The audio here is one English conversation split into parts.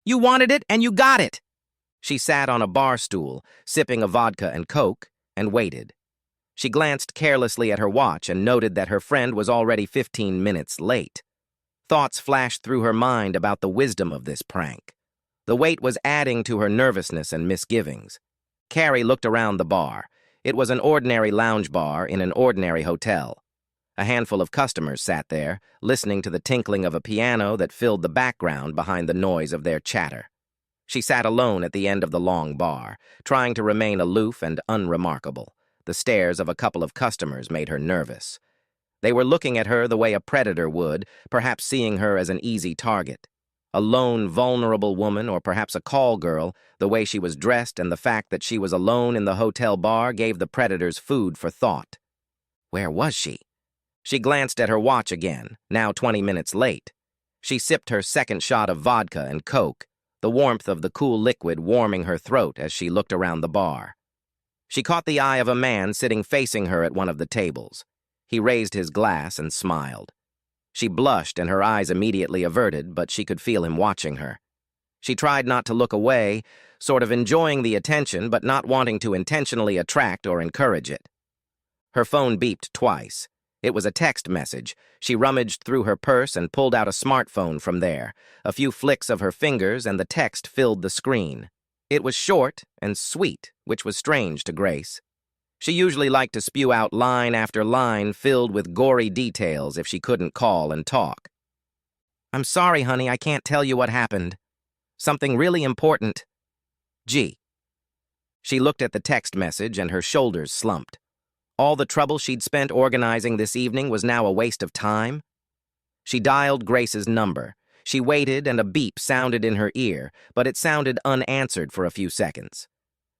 You wanted it, and you got it. She sat on a bar stool, sipping a vodka and Coke, and waited. She glanced carelessly at her watch and noted that her friend was already 15 minutes late. Thoughts flashed through her mind about the wisdom of this prank. The wait was adding to her nervousness and misgivings. Carrie looked around the bar. It was an ordinary lounge bar in an ordinary hotel. A handful of customers sat there, listening to the tinkling of a piano that filled the background behind the noise of their chatter. She sat alone at the end of the long bar, trying to remain aloof and unremarkable. The stares of a couple of customers made her nervous. They were looking at her the way a predator would, perhaps seeing her as an easy target. A lone, vulnerable woman, or perhaps a call girl, the way she was dressed and the fact that she was alone in the hotel bar gave the predators food for thought. Where was she? She glanced at her watch again, now 20 minutes late. She sipped her second shot of vodka and Coke, the warmth of the cool liquid warming her throat as she looked around the bar. She caught the eye of a man sitting facing her at one of the tables. He raised his glass and smiled. She blushed and her eyes immediately averted, but she could feel him watching her. She tried not to look away, sort of enjoying the attention but not wanting to intentionally attract or encourage it. Her phone beeped twice. It was a text message. She rummaged through her purse and pulled out a smartphone from there. A few flicks of her fingers and the text filled the screen. It was short and sweet, which was strange to Grace. She usually liked to spew out line after line filled with gory details if she couldn't call and talk. I'm sorry, honey, I can't tell you what happened. Something really important. G. She looked at the text message and her shoulders slumped. All the trouble she'd spent organizing this evening was now a waste of time? She dialed Grace's number. She waited and a beep sounded in her ear, but it sounded unanswered for a few seconds.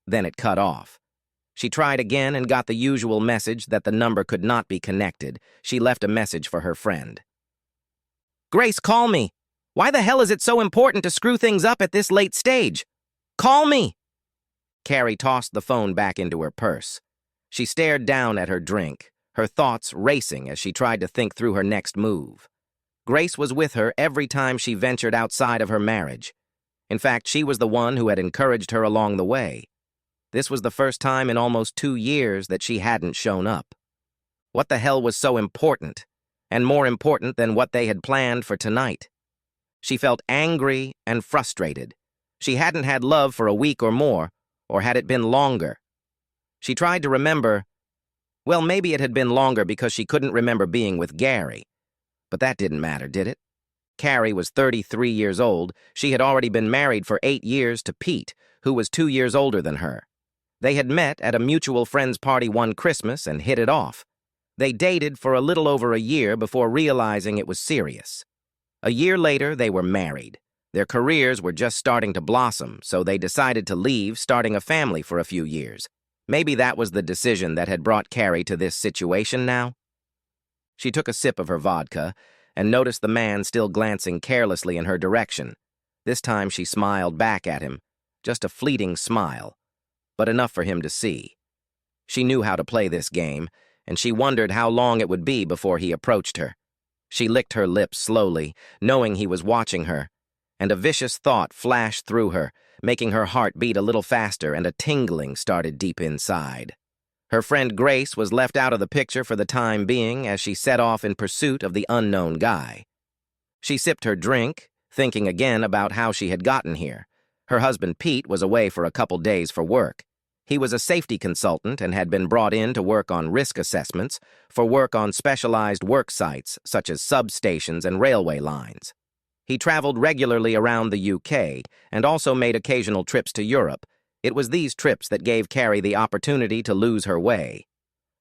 Then it cut off. She tried again and got the usual message that the number could not be connected. She left a message for her friend. Grace, call me. Why the hell is it so important to screw things up at this late stage? Call me. Carrie tossed the phone back into her purse. She stared down at her drink, her thoughts racing as she tried to think through her next move. Grace was with her every time she ventured outside of her marriage. In fact, she was the one who had encouraged her along the way. This was the first time in almost 2 years that she hadn't shown up. What the hell was so important, and more important than what they had planned for tonight? She felt angry and frustrated. She hadn't had love for a week or more, or had it been longer? She tried to remember. Well, maybe it had been longer because she couldn't remember being with Gary. But that didn't matter, did it? Carrie was 33 years old. She had already been married for 8 years to Pete, who was 2 years older than her. They had met at a mutual friend's party one Christmas and hit it off. They dated for a little over a year before realizing it was serious. A year later, they were married. Their careers were just starting to blossom, so they decided to leave, starting a family for a few years. Maybe that was the decision that had brought Carrie to this situation now. She took a sip of her vodka and noticed the man still glancing carelessly in her direction. This time she smiled back at him, just a fleeting smile, but enough for him to see. She knew how to play this game, and she wondered how long it would be before he approached her. She licked her lips slowly, knowing he was watching her, and a vicious thought flashed through her, making her heart beat a little faster and a tingling started deep inside. Her friend Grace was left out of the picture for the time being as she set off in pursuit of the unknown guy. She sipped her drink, thinking again about how she had gotten here. Her husband Pete was away for a couple days for work. He was a safety consultant and had been brought in to work on risk assessments, for work on specialized work sites such as substations and railway lines. He traveled regularly around the UK and also made occasional trips to Europe. It was these trips that gave Carrie the opportunity to lose her way.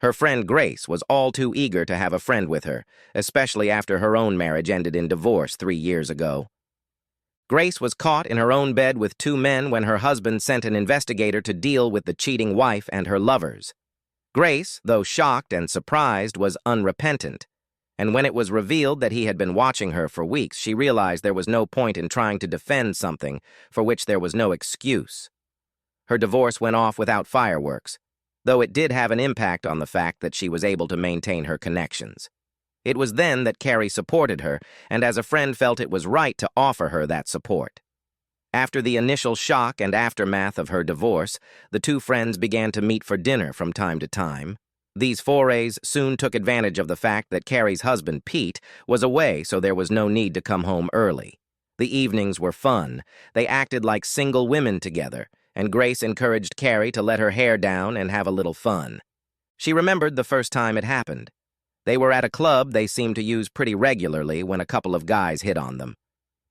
Her friend Grace was all too eager to have a friend with her, especially after her own marriage ended in divorce 3 years ago. Grace was caught in her own bed with 2 men when her husband sent an investigator to deal with the cheating wife and her lovers. Grace, though shocked and surprised, was unrepentant, and when it was revealed that he had been watching her for weeks, she realized there was no point in trying to defend something for which there was no excuse. Her divorce went off without fireworks, though it did have an impact on the fact that she was able to maintain her connections. It was then that Carrie supported her, and as a friend felt it was right to offer her that support. After the initial shock and aftermath of her divorce, the two friends began to meet for dinner from time to time. These forays soon took advantage of the fact that Carrie's husband, Pete, was away, so there was no need to come home early. The evenings were fun. They acted like single women together, and Grace encouraged Carrie to let her hair down and have a little fun. She remembered the first time it happened. They were at a club they seemed to use pretty regularly when a couple of guys hit on them.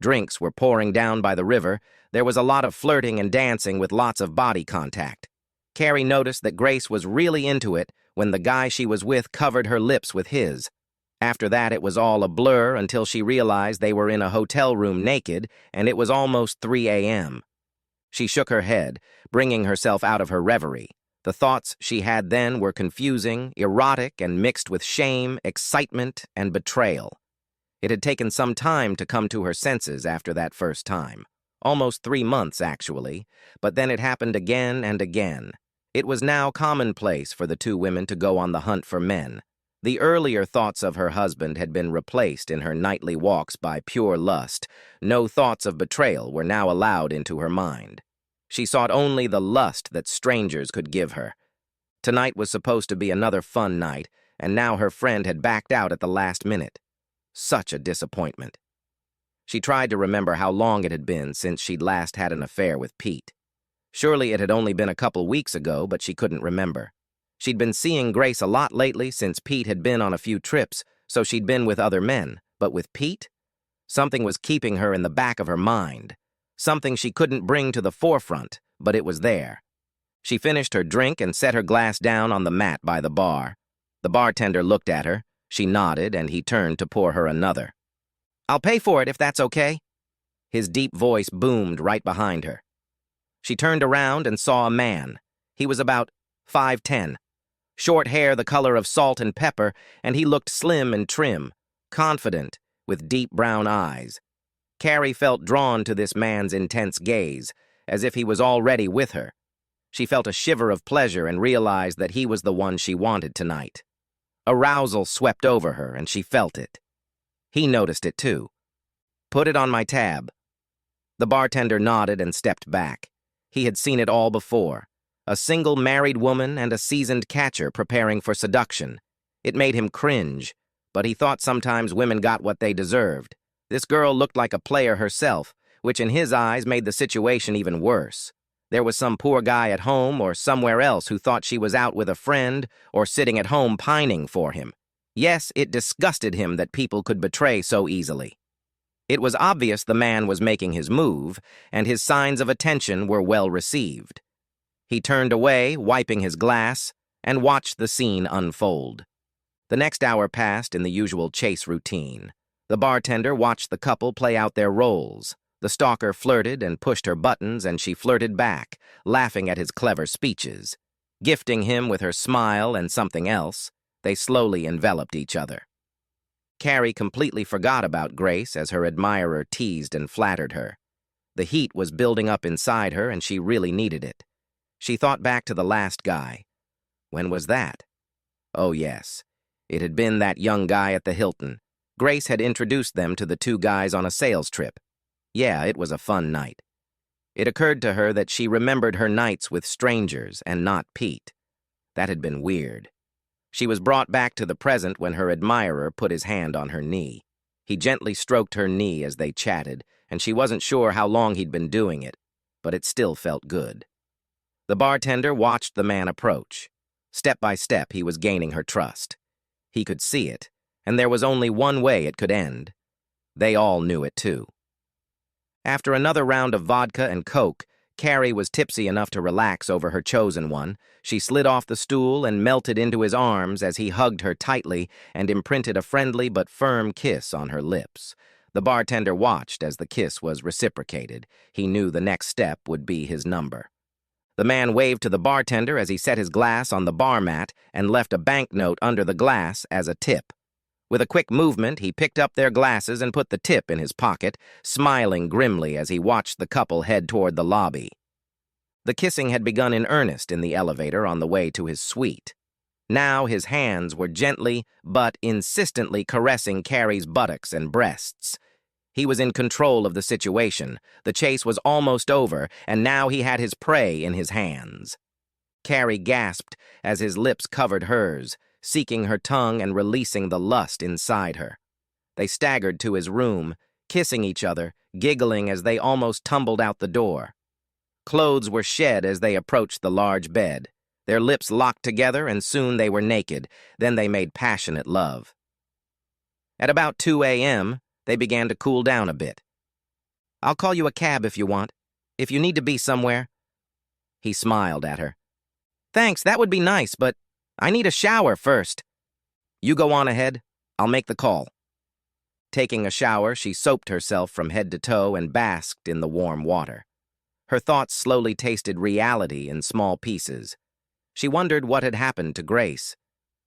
Drinks were pouring down by the river. There was a lot of flirting and dancing with lots of body contact. Carrie noticed that Grace was really into it when the guy she was with covered her lips with his. After that, it was all a blur until she realized they were in a hotel room naked, and it was almost 3 a.m. She shook her head, bringing herself out of her reverie. The thoughts she had then were confusing, erotic, and mixed with shame, excitement, and betrayal. It had taken some time to come to her senses after that first time. Almost 3 months, actually, but then it happened again and again. It was now commonplace for the two women to go on the hunt for men. The earlier thoughts of her husband had been replaced in her nightly walks by pure lust. No thoughts of betrayal were now allowed into her mind. She sought only the lust that strangers could give her. Tonight was supposed to be another fun night, and now her friend had backed out at the last minute. Such a disappointment. She tried to remember how long it had been since she'd last had an affair with Pete. Surely it had only been a couple weeks ago, but she couldn't remember. She'd been seeing Grace a lot lately since Pete had been on a few trips, so she'd been with other men. But with Pete? Something was keeping her in the back of her mind. Something she couldn't bring to the forefront, but it was there. She finished her drink and set her glass down on the mat by the bar. The bartender looked at her. She nodded, and he turned to pour her another. "I'll pay for it if that's okay." His deep voice boomed right behind her. She turned around and saw a man. He was about 5'10", short hair the color of salt and pepper, and he looked slim and trim, confident, with deep brown eyes. Carrie felt drawn to this man's intense gaze, as if he was already with her. She felt a shiver of pleasure and realized that he was the one she wanted tonight. Arousal swept over her, and she felt it. He noticed it too. "Put it on my tab." The bartender nodded and stepped back. He had seen it all before. A single married woman and a seasoned catcher preparing for seduction. It made him cringe, but he thought sometimes women got what they deserved. This girl looked like a player herself, which in his eyes made the situation even worse. There was some poor guy at home or somewhere else who thought she was out with a friend or sitting at home pining for him. Yes, it disgusted him that people could betray so easily. It was obvious the man was making his move, and his signs of attention were well received. He turned away, wiping his glass, and watched the scene unfold. The next hour passed in the usual chase routine. The bartender watched the couple play out their roles. The stalker flirted and pushed her buttons, and she flirted back, laughing at his clever speeches. Gifting him with her smile and something else, they slowly enveloped each other. Carrie completely forgot about Grace as her admirer teased and flattered her. The heat was building up inside her, and she really needed it. She thought back to the last guy. When was that? Oh, yes. It had been that young guy at the Hilton. Grace had introduced them to the two guys on a sales trip. Yeah, it was a fun night. It occurred to her that she remembered her nights with strangers and not Pete. That had been weird. She was brought back to the present when her admirer put his hand on her knee. He gently stroked her knee as they chatted, and she wasn't sure how long he'd been doing it, but it still felt good. The bartender watched the man approach. Step by step, he was gaining her trust. He could see it, and there was only one way it could end. They all knew it, too. After another round of vodka and Coke, Carrie was tipsy enough to relax over her chosen one. She slid off the stool and melted into his arms as he hugged her tightly and imprinted a friendly but firm kiss on her lips. The bartender watched as the kiss was reciprocated. He knew the next step would be his number. The man waved to the bartender as he set his glass on the bar mat and left a banknote under the glass as a tip. With a quick movement, he picked up their glasses and put the tip in his pocket, smiling grimly as he watched the couple head toward the lobby. The kissing had begun in earnest in the elevator on the way to his suite. Now his hands were gently but insistently caressing Carrie's buttocks and breasts. He was in control of the situation. The chase was almost over, and now he had his prey in his hands. Carrie gasped as his lips covered hers, seeking her tongue and releasing the lust inside her. They staggered to his room, kissing each other, giggling as they almost tumbled out the door. Clothes were shed as they approached the large bed. Their lips locked together, and soon they were naked. Then they made passionate love. At about 2 a.m., they began to cool down a bit. "I'll call you a cab if you want. If you need to be somewhere." He smiled at her. "Thanks, that would be nice, but I need a shower first." "You go on ahead. I'll make the call." Taking a shower, she soaped herself from head to toe and basked in the warm water. Her thoughts slowly tasted reality in small pieces. She wondered what had happened to Grace.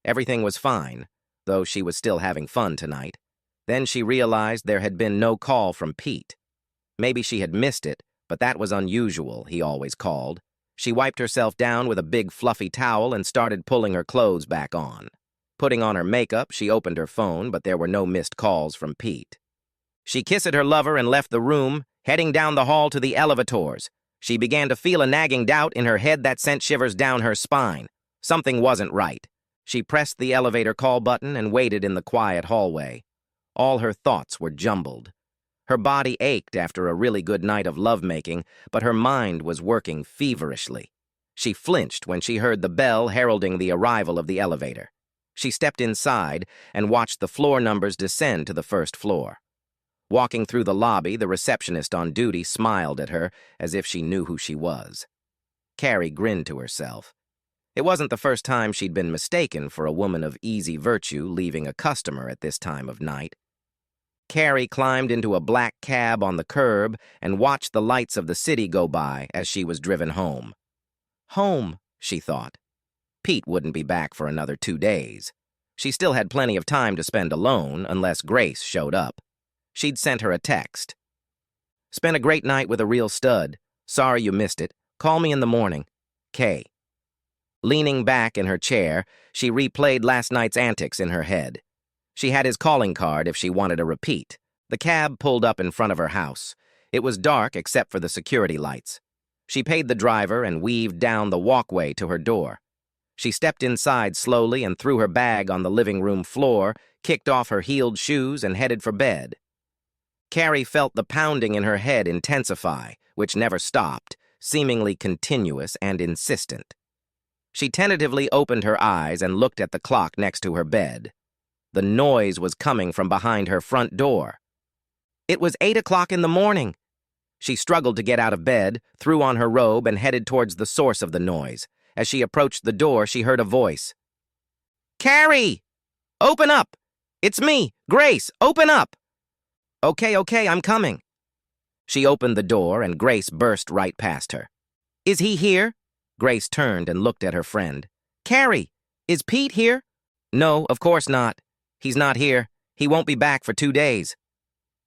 Everything was fine, though she was still having fun tonight. Then she realized there had been no call from Pete. Maybe she had missed it, but that was unusual, he always called. She wiped herself down with a big fluffy towel and started pulling her clothes back on. Putting on her makeup, she opened her phone, but there were no missed calls from Pete. She kissed her lover and left the room, heading down the hall to the elevators. She began to feel a nagging doubt in her head that sent shivers down her spine. Something wasn't right. She pressed the elevator call button and waited in the quiet hallway. All her thoughts were jumbled. Her body ached after a really good night of lovemaking, but her mind was working feverishly. She flinched when she heard the bell heralding the arrival of the elevator. She stepped inside and watched the floor numbers descend to the first floor. Walking through the lobby, the receptionist on duty smiled at her as if she knew who she was. Carrie grinned to herself. It wasn't the first time she'd been mistaken for a woman of easy virtue leaving a customer at this time of night. Carrie climbed into a black cab on the curb and watched the lights of the city go by as she was driven home. Home, she thought. Pete wouldn't be back for another 2 days. She still had plenty of time to spend alone unless Grace showed up. She'd sent her a text. "Spent a great night with a real stud. Sorry you missed it. Call me in the morning. Kay." Leaning back in her chair, she replayed last night's antics in her head. She had his calling card if she wanted a repeat. The cab pulled up in front of her house. It was dark except for the security lights. She paid the driver and weaved down the walkway to her door. She stepped inside slowly and threw her bag on the living room floor, kicked off her heeled shoes, and headed for bed. Carrie felt the pounding in her head intensify, which never stopped, seemingly continuous and insistent. She tentatively opened her eyes and looked at the clock next to her bed. The noise was coming from behind her front door. It was 8 o'clock in the morning. She struggled to get out of bed, threw on her robe, and headed towards the source of the noise. As she approached the door, she heard a voice. "Carrie! Open up! It's me, Grace! Open up!" Okay, I'm coming." She opened the door, and Grace burst right past her. "Is he here?" Grace turned and looked at her friend. "Carrie, is Pete here?" "No, of course not. He's not here. He won't be back for 2 days.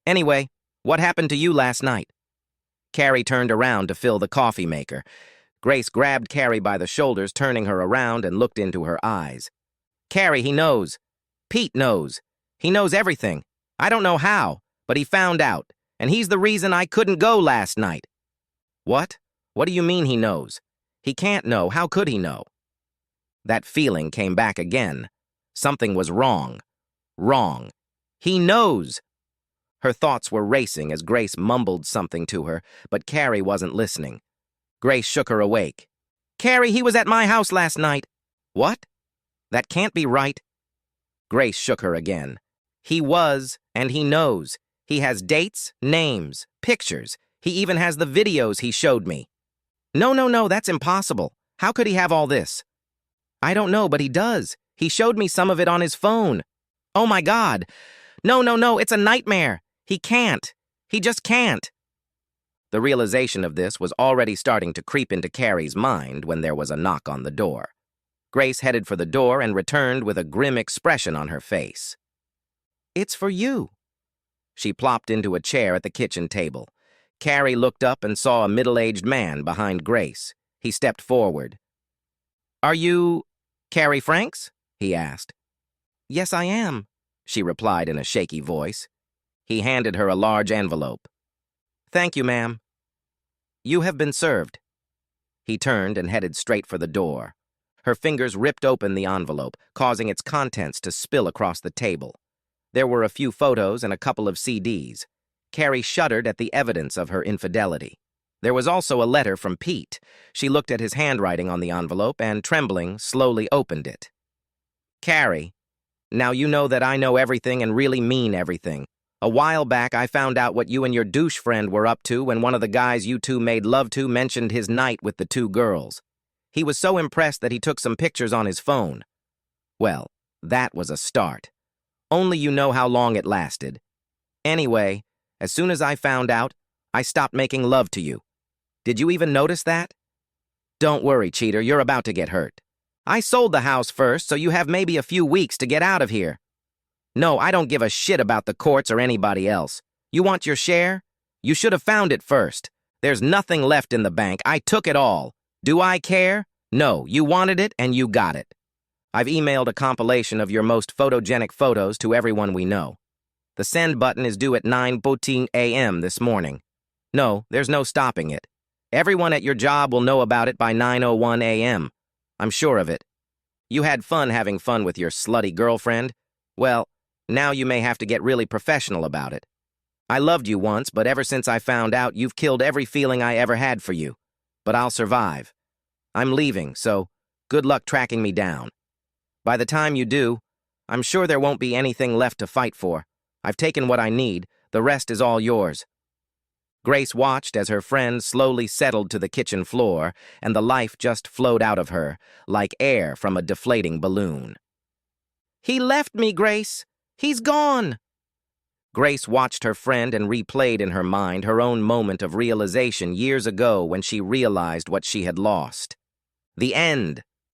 Anyway, what happened to you last night?" Carrie turned around to fill the coffee maker. Grace grabbed Carrie by the shoulders, turning her around and looked into her eyes. "Carrie, he knows. Pete knows. He knows everything. I don't know how, but he found out, and he's the reason I couldn't go last night." "What? What do you mean he knows? He can't know. How could he know?" That feeling came back again. Something was wrong. Wrong. He knows. Her thoughts were racing as Grace mumbled something to her, but Carrie wasn't listening. Grace shook her awake. "Carrie, he was at my house last night." "What? That can't be right." Grace shook her again. "He was, and he knows. He has dates, names, pictures. He even has the videos he showed me." No, that's impossible. How could he have all this?" "I don't know, but he does. He showed me some of it on his phone." "Oh my God. No, it's a nightmare. He can't. He just can't." The realization of this was already starting to creep into Carrie's mind when there was a knock on the door. Grace headed for the door and returned with a grim expression on her face. "It's for you." She plopped into a chair at the kitchen table. Carrie looked up and saw a middle-aged man behind Grace. He stepped forward. "Are you Carrie Franks?" he asked. "Yes, I am," she replied in a shaky voice. He handed her a large envelope. "Thank you, ma'am. You have been served." He turned and headed straight for the door. Her fingers ripped open the envelope, causing its contents to spill across the table. There were a few photos and a couple of CDs. Carrie shuddered at the evidence of her infidelity. There was also a letter from Pete. She looked at his handwriting on the envelope and, trembling, slowly opened it. "Carrie, now you know that I know everything and really mean everything. A while back, I found out what you and your douche friend were up to when one of the guys you two made love to mentioned his night with the two girls. He was so impressed that he took some pictures on his phone. Well, that was a start. Only you know how long it lasted. Anyway, as soon as I found out, I stopped making love to you. Did you even notice that? Don't worry, cheater, you're about to get hurt. I sold the house first, so you have maybe a few weeks to get out of here. No, I don't give a shit about the courts or anybody else. You want your share? You should have found it first. There's nothing left in the bank. I took it all. Do I care? No, you wanted it and you got it. I've emailed a compilation of your most photogenic photos to everyone we know. The send button is due at 9:14 a.m. this morning. No, there's no stopping it. Everyone at your job will know about it by 9:01 a.m. I'm sure of it. You had fun having fun with your slutty girlfriend? Well, now you may have to get really professional about it. I loved you once, but ever since I found out, you've killed every feeling I ever had for you. But I'll survive. I'm leaving, so good luck tracking me down. By the time you do, I'm sure there won't be anything left to fight for. I've taken what I need. The rest is all yours." Grace watched as her friend slowly settled to the kitchen floor, and the life just flowed out of her, like air from a deflating balloon. "He left me, Grace. He's gone." Grace watched her friend and replayed in her mind her own moment of realization years ago when she realized what she had lost. The end.